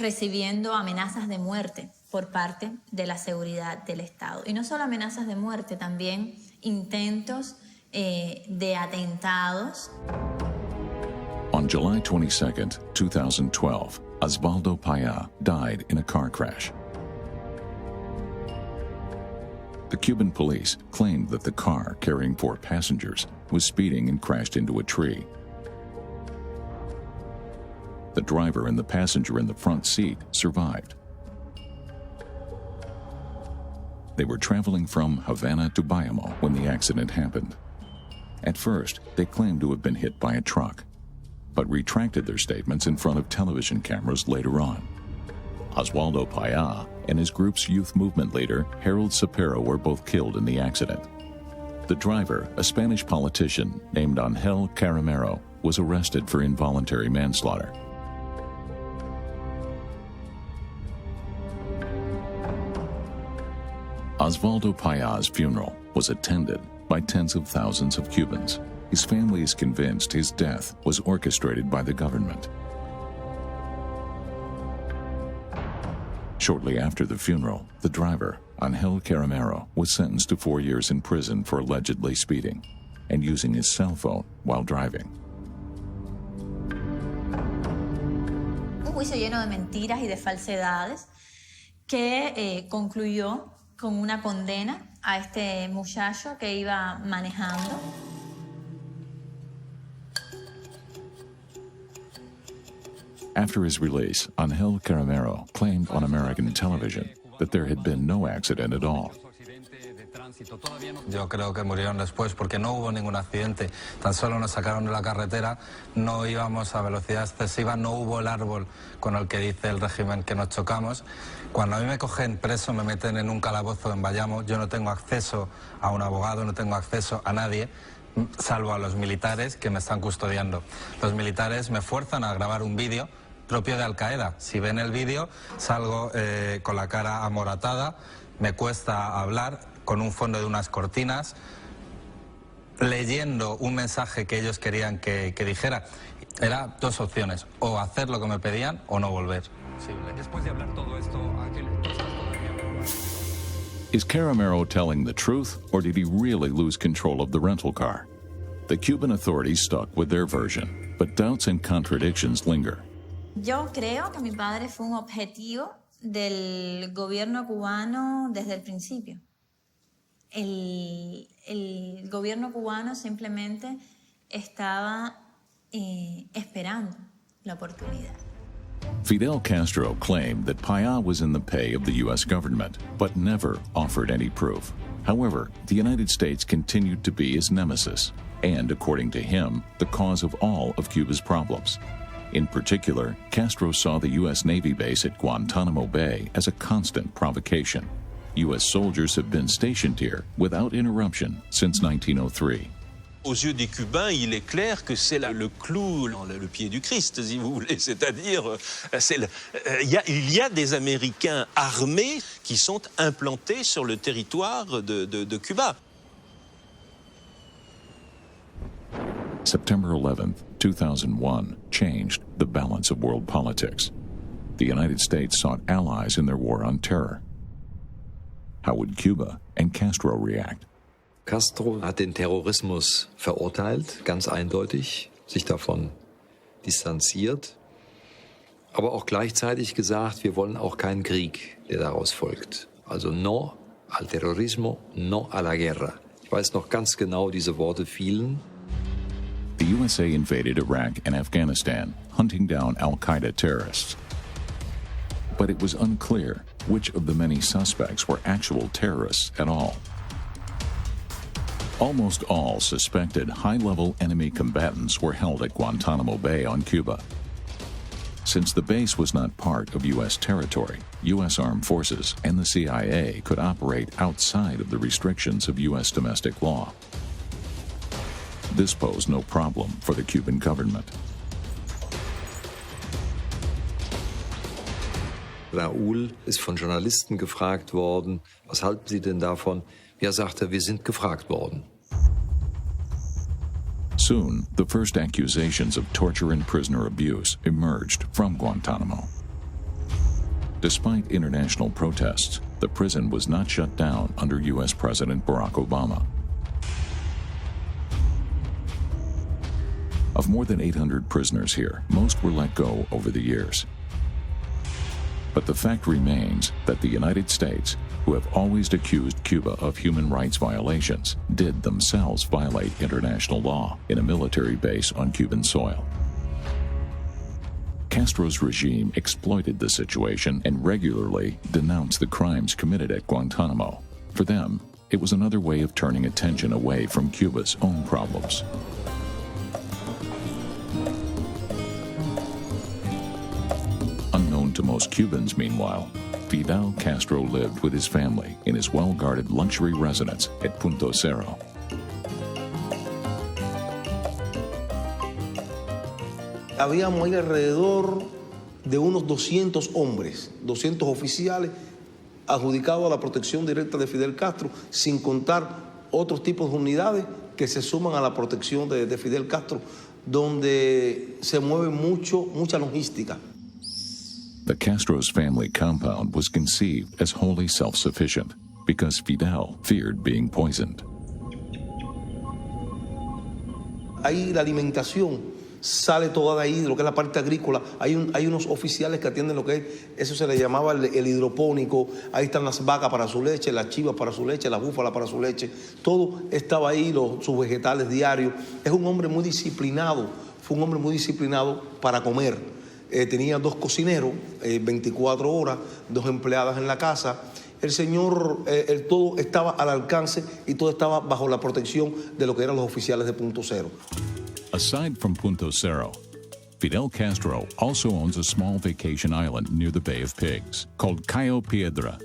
recibiendo amenazas de muerte por parte de la seguridad del Estado. Y no solo amenazas de muerte, también intentos de atentados. On July 22, 2012, Osvaldo Paya died in a car crash. The Cuban police claimed that the car carrying 4 passengers was speeding and crashed into a tree. The driver and the passenger in the front seat survived. They were traveling from Havana to Bayamo when the accident happened. At first, they claimed to have been hit by a truck, but retracted their statements in front of television cameras later on. Osvaldo Paya and his group's youth movement leader, Harold Cepero, were both killed in the accident. The driver, a Spanish politician named Ángel Caramero, was arrested for involuntary manslaughter. Osvaldo Paya's funeral was attended by tens of thousands of Cubans. His family is convinced his death was orchestrated by the government. Shortly after the funeral, the driver, Ángel Caramero, was sentenced to 4 years in prison for allegedly speeding and using his cell phone while driving. Un juicio lleno de mentiras y de falsedades que concluyó con una condena a este muchacho que iba manejando. After his release, Ángel Caramero claimed on American television that there had been no accident at all. Yo creo que murieron después porque no hubo ningún accidente. Tan solo nos sacaron de la carretera, no íbamos a velocidad excesiva, no hubo el árbol con el que dice el régimen que nos chocamos. Cuando a mí me cogen preso, me meten en un calabozo en Bayamo, yo no tengo acceso a un abogado, no tengo acceso a nadie, salvo a los militares que me están custodiando. Los militares me fuerzan a grabar un vídeo propio de Al Qaeda. Si ven el vídeo, salgo con la cara amoratada, me cuesta hablar, con un fondo de unas cortinas, leyendo un mensaje que ellos querían que dijera. Era 2 opciones, o hacer lo que me pedían o no volver. Después de hablar todo esto, Ángel, Is Caramero telling the truth, or did he really lose control of the rental car? The Cuban authorities stuck with their version, but doubts and contradictions linger. Yo creo que mi padre fue un objetivo del gobierno cubano desde el principio. El gobierno cubano simplemente estaba esperando la oportunidad. Fidel Castro claimed that Paya was in the pay of the U.S. government, but never offered any proof. However, the United States continued to be his nemesis, and, according to him, the cause of all of Cuba's problems. In particular, Castro saw the U.S. Navy base at Guantanamo Bay as a constant provocation. U.S. soldiers have been stationed here without interruption since 1903. Aux yeux des Cubains, il est clair que c'est le clou, le pied du Christ, si vous voulez. C'est-à-dire, il y a des Américains armés qui sont implantés sur le territoire de Cuba. September 11, 2001, changed the balance of world politics. The United States sought allies in their war on terror. How would Cuba and Castro react? Castro hat den Terrorismus verurteilt, ganz eindeutig, sich davon distanziert, aber auch gleichzeitig gesagt, wir wollen auch keinen Krieg, der daraus folgt. Also no al terrorismo, no a la guerra. Ich weiß noch ganz genau, diese Worte fielen. The USA invaded Iraq and Afghanistan, hunting down al-Qaeda terrorists. But it was unclear which of the many suspects were actual terrorists at all. Almost all suspected high-level enemy combatants were held at Guantanamo Bay on Cuba. Since the base was not part of U.S. territory, U.S. armed forces and the CIA could operate outside of the restrictions of U.S. domestic law. This posed no problem for the Cuban government. Raúl ist von Journalisten gefragt worden, was halten Sie denn davon? Er sagte, wir sind gefragt worden. Soon, the first accusations of torture and prisoner abuse emerged from Guantanamo. Despite international protests, the prison was not shut down under U.S. President Barack Obama. Of more than 800 prisoners here, most were let go over the years. But the fact remains that the United States, who have always accused Cuba of human rights violations, did themselves violate international law in a military base on Cuban soil. Castro's regime exploited the situation and regularly denounced the crimes committed at Guantanamo. For them, it was another way of turning attention away from Cuba's own problems. Unknown to most Cubans, meanwhile, Fidel Castro lived with his family in his well-guarded luxury residence at Punto Cero. Habíamos ahí alrededor de unos 200 hombres, 200 oficiales adjudicados a la protección directa de Fidel Castro, sin contar otros tipos de unidades que se suman a la protección de Fidel Castro, donde se mueve mucha logística. The Castro's family compound was conceived as wholly self-sufficient because Fidel feared being poisoned. Ahí la alimentación sale toda de ahí, de lo que es la parte agrícola. Hay unos oficiales que atienden lo que es, eso se le llamaba el hidropónico. Ahí están las vacas para su leche, las chivas para su leche, las búfalas para su leche. Todo estaba ahí, sus vegetales diarios. Es un hombre muy disciplinado, fue un hombre muy disciplinado para comer. Tenía 2 cocineros, 24 horas, 2 empleadas en la casa. El señor, todo estaba al alcance y todo estaba bajo la protección de lo que eran los oficiales de Punto Cero. Aside from Punto Cero, Fidel Castro also owns a small vacation island near the Bay of Pigs called Cayo Piedra.